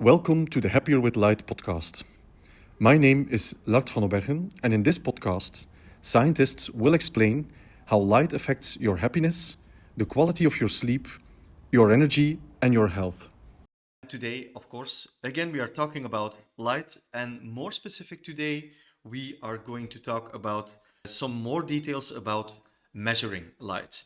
Welcome to the Happier with Light podcast. My name is Lart van Obergen, and in this podcast, scientists will explain how light affects your happiness, the quality of your sleep, your energy, and your health. Today, of course, again, we are talking about light, and more specific today, we are going to talk about some more details about measuring light.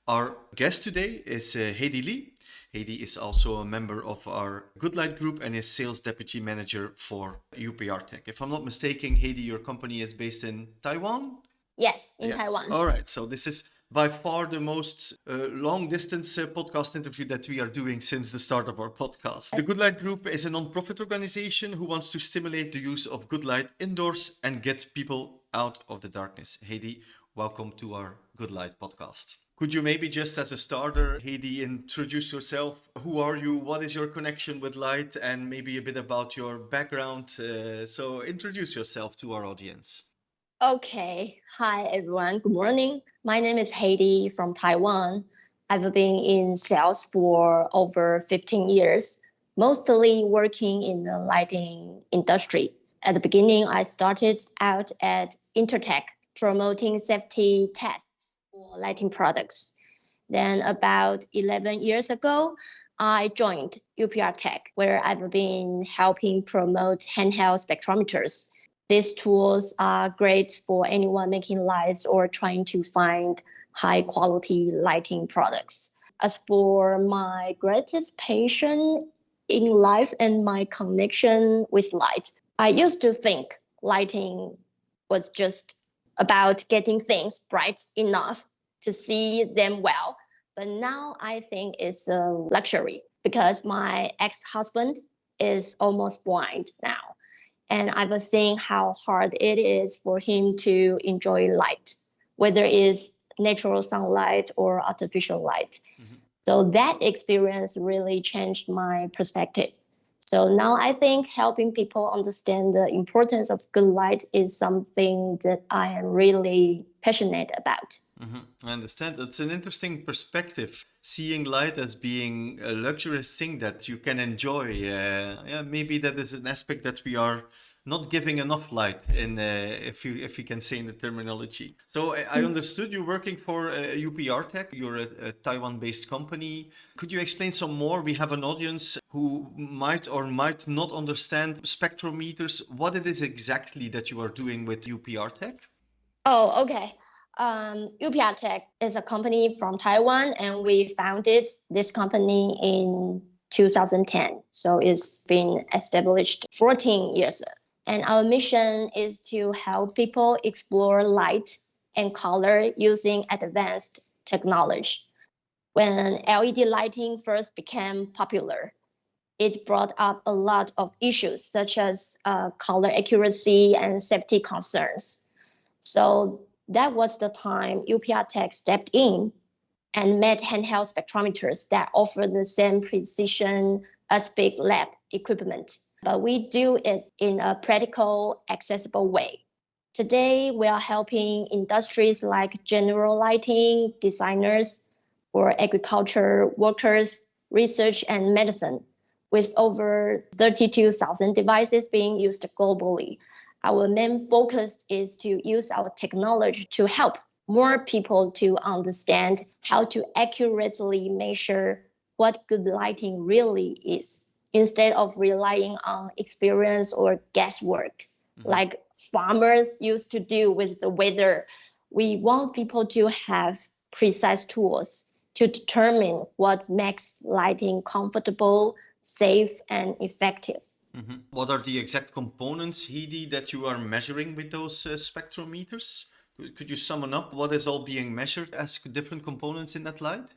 Our guest today is Hedy Lee. Hedy is also a member of our Good Light group and is sales deputy manager for UPRtek. If I'm not mistaken, Hedy, your company is based in Taiwan? Yes, in Taiwan. All right. So this is by far the most long distance podcast interview that we are doing since the start of our podcast. The Good Light Group is a non-profit organization who wants to stimulate the use of good light indoors and get people out of the darkness. Hedy, welcome to our Good Light podcast. Could you maybe just as a starter, Hedy, introduce yourself? Who are you? What is your connection with light? And maybe a bit about your background. So introduce yourself to our audience. Okay. Hi, everyone. Good morning. My name is Hedy from Taiwan. I've been in sales for over 15 years, mostly working in the lighting industry. At the beginning, I started out at Intertek, promoting safety tests for lighting products. Then about 11 years ago, I joined UPRtek, where I've been helping promote handheld spectrometers. These tools are great for anyone making lights or trying to find high-quality lighting products. As for my greatest passion in life and my connection with light, I used to think lighting was just about getting things bright enough to see them well. But now I think it's a luxury because my ex-husband is almost blind now. And I've seen how hard it is for him to enjoy light, whether it's natural sunlight or artificial light. Mm-hmm. So that experience really changed my perspective. So now I think helping people understand the importance of good light is something that I am really passionate about. Mm-hmm. I understand. It's an interesting perspective, seeing light as being a luxurious thing that you can enjoy. Maybe that is an aspect that we are not giving enough light in, if you can say in the terminology. So I understood you're working for UPRtek. You're a Taiwan-based company. Could you explain some more? We have an audience who might or might not understand spectrometers. What it is exactly that you are doing with UPRtek? Oh, okay. UPRtek is a company from Taiwan, and we founded this company in 2010. So it's been established 14 years. And our mission is to help people explore light and color using advanced technology. When LED lighting first became popular, it brought up a lot of issues such as color accuracy and safety concerns. So that was the time UPRtek stepped in and made handheld spectrometers that offer the same precision as big lab equipment. But we do it in a practical, accessible way. Today, we are helping industries like general lighting, designers, or agriculture workers, research, and medicine, with over 32,000 devices being used globally. Our main focus is to use our technology to help more people to understand how to accurately measure what good lighting really is, instead of relying on experience or guesswork, like farmers used to do with the weather. We want people to have precise tools to determine what makes lighting comfortable, safe, and effective. Mm-hmm. What are the exact components, Hedy, that you are measuring with those spectrometers? Could you sum up what is all being measured as different components in that light?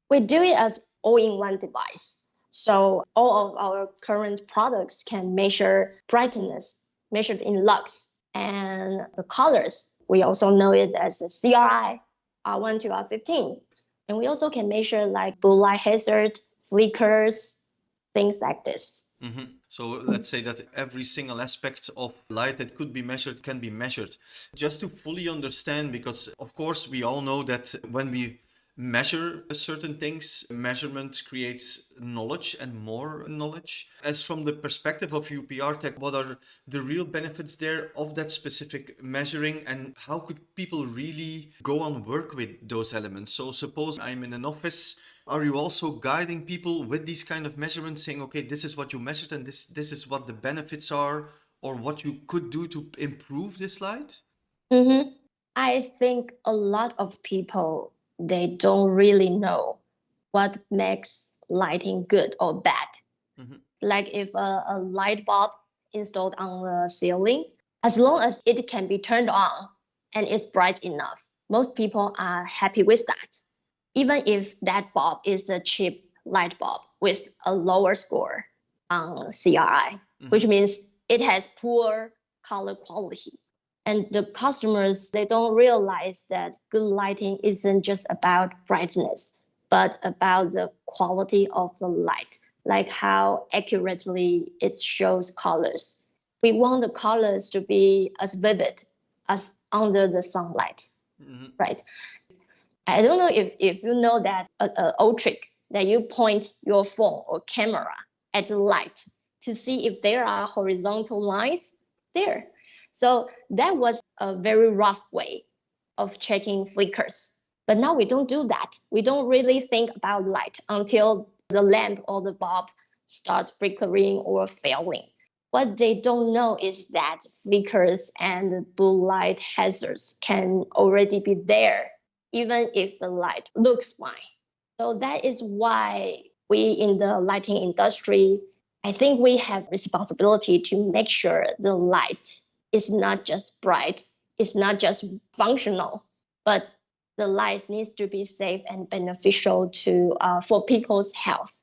We do it as all-in-one device. So all of our current products can measure brightness, measured in lux, and the colors. We also know it as a CRI, R1 to R15. And we also can measure like blue light hazard, flickers, things like this. Mm-hmm. So let's say that every single aspect of light that could be measured can be measured. Just to fully understand, because of course we all know that when we measure certain things. Measurement creates knowledge and more knowledge. As from the perspective of UPRtek, what are the real benefits there of that specific measuring, and how could people really go on work with those elements? So suppose I'm in an office. Are you also guiding people with these kind of measurements, saying, okay, this is what you measured and this is what the benefits are, or what you could do to improve this light? Mm-hmm. I think a lot of people, they don't really know what makes lighting good or bad. Mm-hmm. Like if a light bulb installed on the ceiling, as long as it can be turned on and it's bright enough, most people are happy with that. Even if that bulb is a cheap light bulb with a lower score on CRI, which means it has poor color quality. And the customers, they don't realize that good lighting isn't just about brightness, but about the quality of the light, like how accurately it shows colors. We want the colors to be as vivid as under the sunlight, right? I don't know if you know that an old trick that you point your phone or camera at the light to see if there are horizontal lines there. So that was a very rough way of checking flickers. But now we don't do that. We don't really think about light until the lamp or the bulb starts flickering or failing. What they don't know is that flickers and blue light hazards can already be there, even if the light looks fine. So that is why we in the lighting industry, I think we have responsibility to make sure the light is not just bright, it's not just functional, but the light needs to be safe and beneficial to for people's health.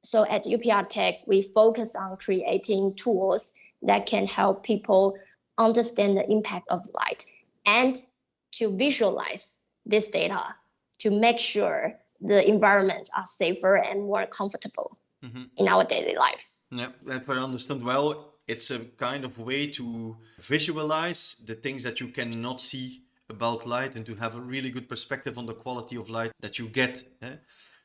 So at UPRtek, we focus on creating tools that can help people understand the impact of light and to visualize this data to make sure the environments are safer and more comfortable in our daily lives. Yeah, if I understand well, it's a kind of way to visualize the things that you cannot see about light and to have a really good perspective on the quality of light that you get.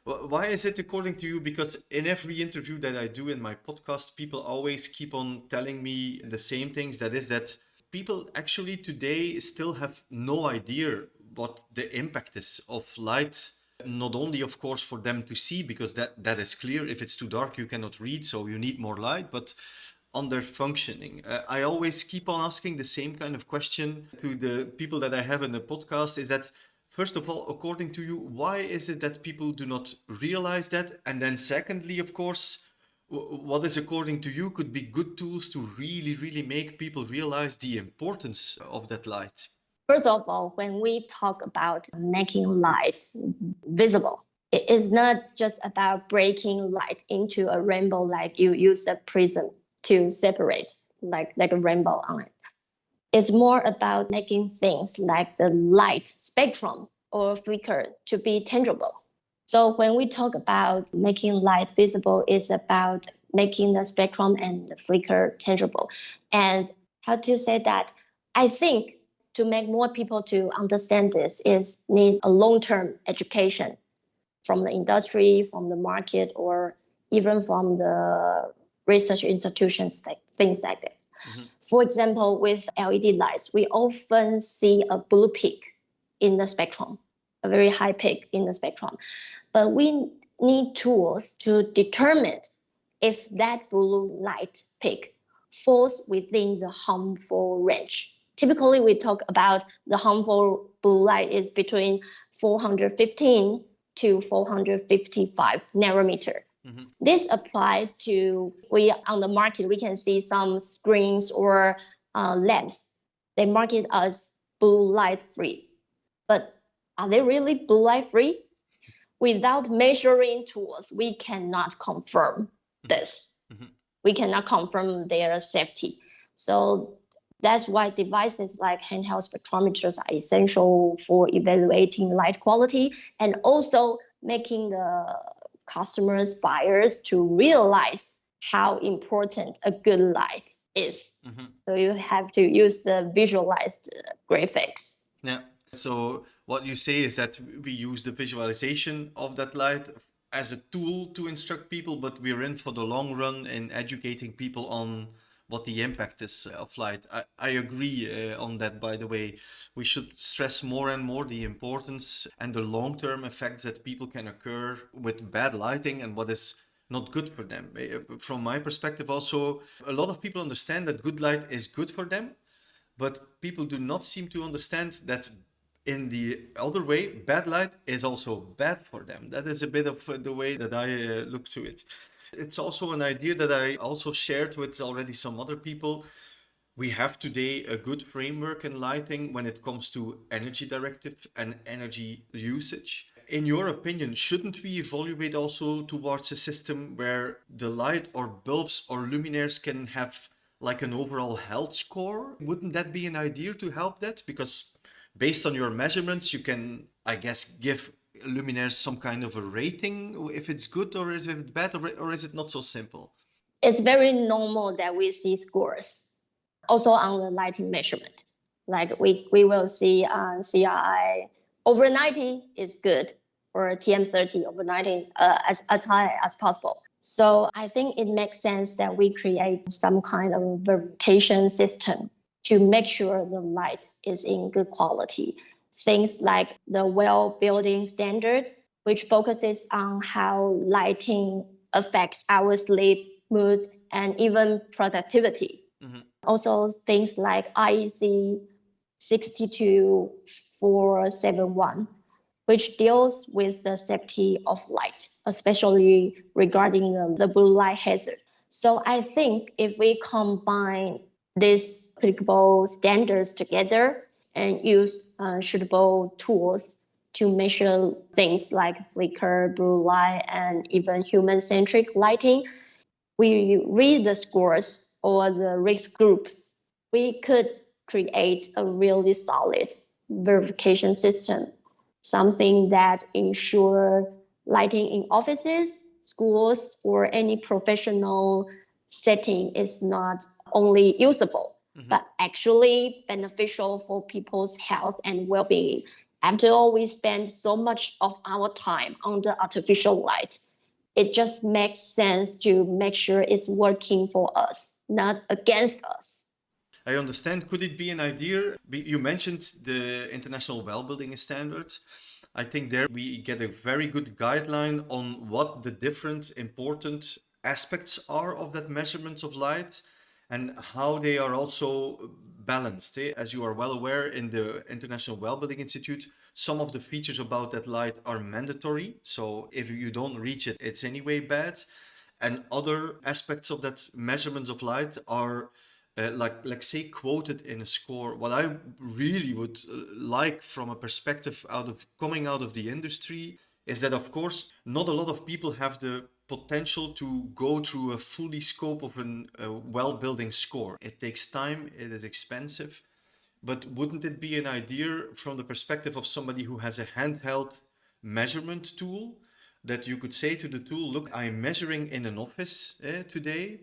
Why is it according to you? Because in every interview that I do in my podcast, people always keep on telling me the same things. That is that people actually today still have no idea what the impact is of light. Not only, of course, for them to see, because that is clear. If it's too dark, you cannot read, so you need more light, but on their functioning. I always keep on asking the same kind of question to the people that I have in the podcast, is that, first of all, according to you, why is it that people do not realize that? And then secondly, of course, what is according to you could be good tools to really, really make people realize the importance of that light? First of all, when we talk about making light visible, it is not just about breaking light into a rainbow, like you use a prism to separate like a rainbow on it. It's more about making things like the light spectrum or flicker to be tangible. So when we talk about making light visible, it's about making the spectrum and the flicker tangible. And how to say that? I think to make more people to understand this is needs a long-term education from the industry, from the market, or even from the research institutions, like things like that. For example, with LED lights, we often see a blue peak in the spectrum, a very high peak in the spectrum. But we need tools to determine if that blue light peak falls within the harmful range. Typically, we talk about the harmful blue light is between 415 to 455 nanometer. This applies to, on the market, we can see some screens or lamps. They market as blue light free. But are they really blue light free? Without measuring tools, we cannot confirm this. We cannot confirm their safety. So that's why devices like handheld spectrometers are essential for evaluating light quality and also making the customers, buyers to realize how important a good light is. So you have to use the visualized graphics. Yeah. So What you say is that we use the visualization of that light as a tool to instruct people, but we're in for the long run in educating people on what the impact is of light. I agree on that, by the way. We should stress more and more the importance and the long-term effects that people can occur with bad lighting and what is not good for them. From my perspective, also, a lot of people understand that good light is good for them, but people do not seem to understand that in the other way, bad light is also bad for them. That is a bit of the way that I look to it. It's also an idea that I also shared with already some other people. We have today a good framework in lighting when it comes to energy directive and energy usage. In your opinion, shouldn't we evaluate also towards a system where the light or bulbs or luminaires can have like an overall health score? Wouldn't that be an idea to help that? Because based on your measurements, you can, I guess, give luminaires some kind of a rating if it's good or is it bad, or is it not so simple? It's very normal that we see scores also on the lighting measurement. Like we will see CRI over 90 is good, or TM30 over 90 as high as possible. So I think it makes sense that we create some kind of verification system to make sure the light is in good quality. Things like the WELL building standard, which focuses on how lighting affects our sleep, mood, and even productivity. Mm-hmm. Also, things like IEC 62471, which deals with the safety of light, especially regarding the blue light hazard. So I think if we combine these applicable standards together and use suitable tools to measure things like flicker, blue light, and even human-centric lighting, we read the scores or the risk groups, we could create a really solid verification system, something that ensures lighting in offices, schools, or any professional setting is not only usable, but actually beneficial for people's health and well-being. After all, we spend so much of our time on the artificial light. It just makes sense to make sure it's working for us, not against us. I understand. Could it be an idea? You mentioned the International Well Building Standard. I think there we get a very good guideline on what the different important aspects are of that measurement of light and how they are also balanced. As you are well aware, in the International Well Building Institute, some of the features about that light are mandatory. So if you don't reach it, it's anyway bad. And other aspects of that measurement of light are like say quoted in a score. What I really would like from a perspective coming out of the industry is that, of course, not a lot of people have the potential to go through a fully scope of a well building score. It takes time, it is expensive, but wouldn't it be an idea from the perspective of somebody who has a handheld measurement tool that you could say to the tool, look, I'm measuring in an office today.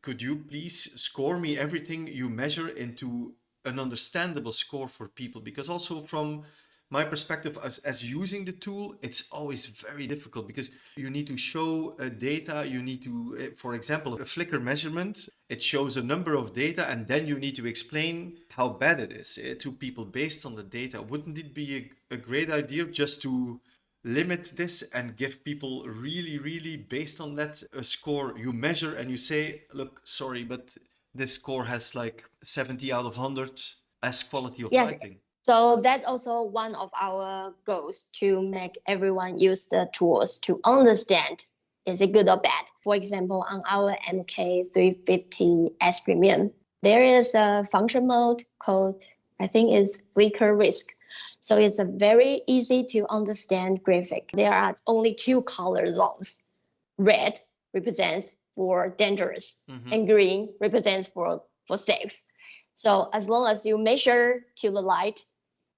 Could you please score me everything you measure into an understandable score for people? Because also from my perspective as using the tool, it's always very difficult because you need to show data. You need to, for example, a flicker measurement, it shows a number of data and then you need to explain how bad it is to people based on the data. Wouldn't it be a great idea just to limit this and give people really based on that a score you measure and you say, look, sorry, but this score has like 70 out of 100 as quality of lighting? So that's also one of our goals, to make everyone use the tools to understand is it good or bad. For example, on our MK350S Premium, there is a function mode called, I think it's flicker risk. So it's a very easy to understand graphic. There are only two color zones. Red represents for dangerous, and green represents for safe. So as long as you measure to the light,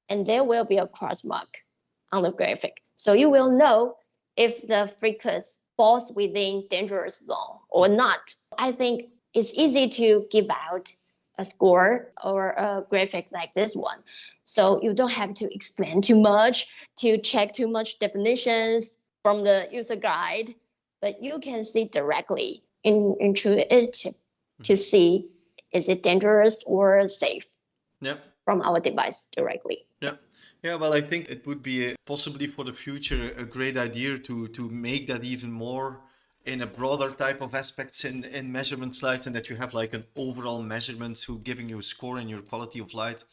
and there will be a cross mark on the graphic. So you will know if the flickers falls within dangerous zone or not. I think it's easy to give out a score or a graphic like this one. So you don't have to explain too much, to check too much definitions from the user guide, but you can see directly intuitive to see is it dangerous or safe Yeah. from our device directly. Yeah. Yeah, well, I think it would be possibly for the future a great idea to make that even more in a broader type of aspects in measurement slides, and that you have like an overall measurements who giving you a score in your quality of light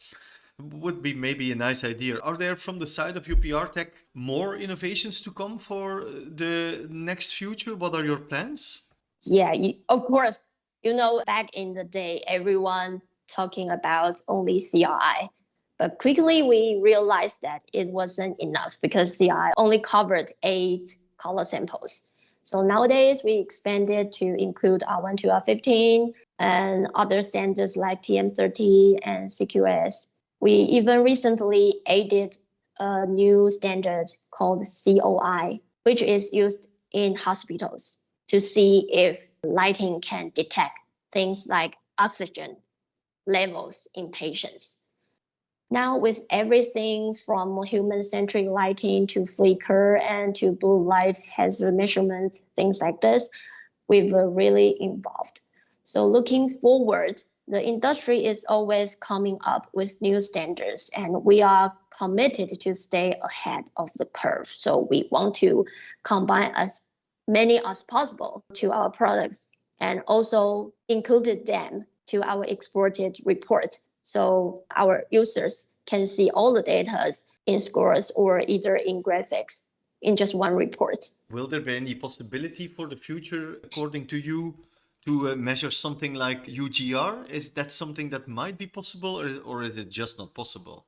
would be maybe a nice idea. Are there from the side of UPRtek more innovations to come for the next future? What are your plans? Yeah, of course, back in the day, everyone talking about only CRI. But quickly we realized that it wasn't enough because CRI only covered 8 color samples. So nowadays we expanded to include R1 to R15 and other standards like TM30 and CQS. We even recently added a new standard called COI, which is used in hospitals to see if lighting can detect things like oxygen levels in patients. Now, with everything from human-centric lighting to flicker and to blue light hazard measurement, things like this, we've really involved. So looking forward, the industry is always coming up with new standards, and we are committed to stay ahead of the curve. So we want to combine as many as possible to our products and also included them to our exported report. So our users can see all the data in scores or either in graphics in just one report. Will there be any possibility for the future, according to you, to measure something like UGR? Is that something that might be possible, or is it just not possible?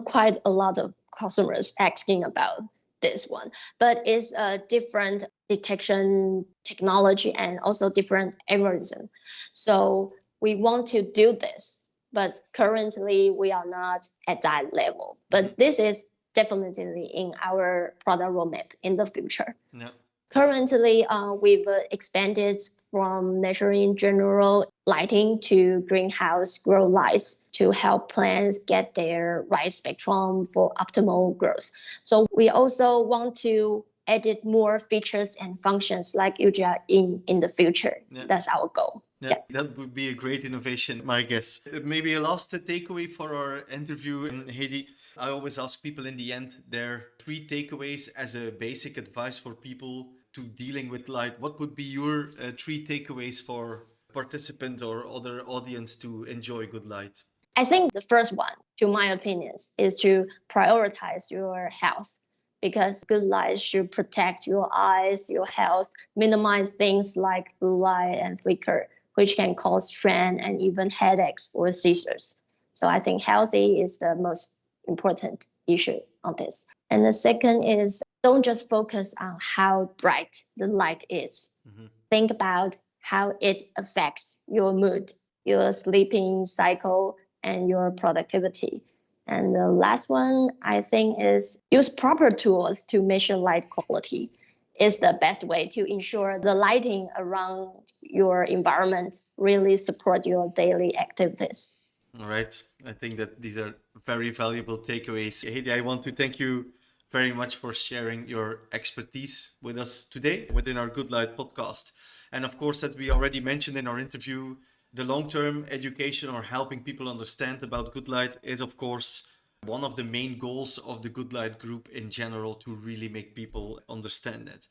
Quite a lot of customers asking about this one, but it's a different detection technology and also different algorithm. So we want to do this, but currently we are not at that level. But this is definitely in our product roadmap in the future. Yeah. Currently, we've expanded from measuring general lighting to greenhouse grow lights to help plants get their right spectrum for optimal growth. So we also want to edit more features and functions like UGR in the future. Yeah. That's our goal. Yeah, that would be a great innovation, my guess. Maybe a last takeaway for our interview, Hedy. I always ask people in the end their 3 takeaways as a basic advice for people to dealing with light. What would be your 3 takeaways for participant or other audience to enjoy good light? I think the first one, to my opinion, is to prioritize your health, because good light should protect your eyes, your health, minimize things like blue light and flicker, which can cause strain and even headaches or seizures. So I think healthy is the most important issue on this. And the second is don't just focus on how bright the light is. Mm-hmm. Think about how it affects your mood, your sleeping cycle, and your productivity. And the last one, I think, is use proper tools to measure light quality. Is the best way to ensure the lighting around your environment really support your daily activities. All right. I think that these are very valuable takeaways. Hedy, I want to thank you very much for sharing your expertise with us today within our Good Light podcast. And of course, that we already mentioned in our interview, the long-term education or helping people understand about Good Light is, of course, one of the main goals of the Good Light group in general, to really make people understand it.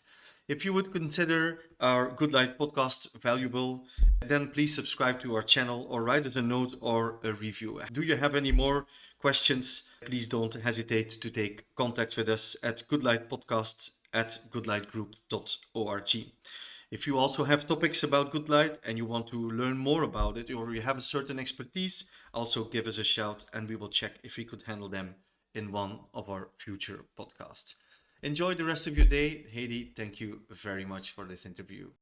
If you would consider our Good Light podcast valuable, then please subscribe to our channel or write us a note or a review. Do you have any more questions? Please don't hesitate to take contact with us at goodlightpodcasts@goodlightgroup.org. If you also have topics about Good Light and you want to learn more about it, or you have a certain expertise, also give us a shout and we will check if we could handle them in one of our future podcasts. Enjoy the rest of your day. Hedy, thank you very much for this interview.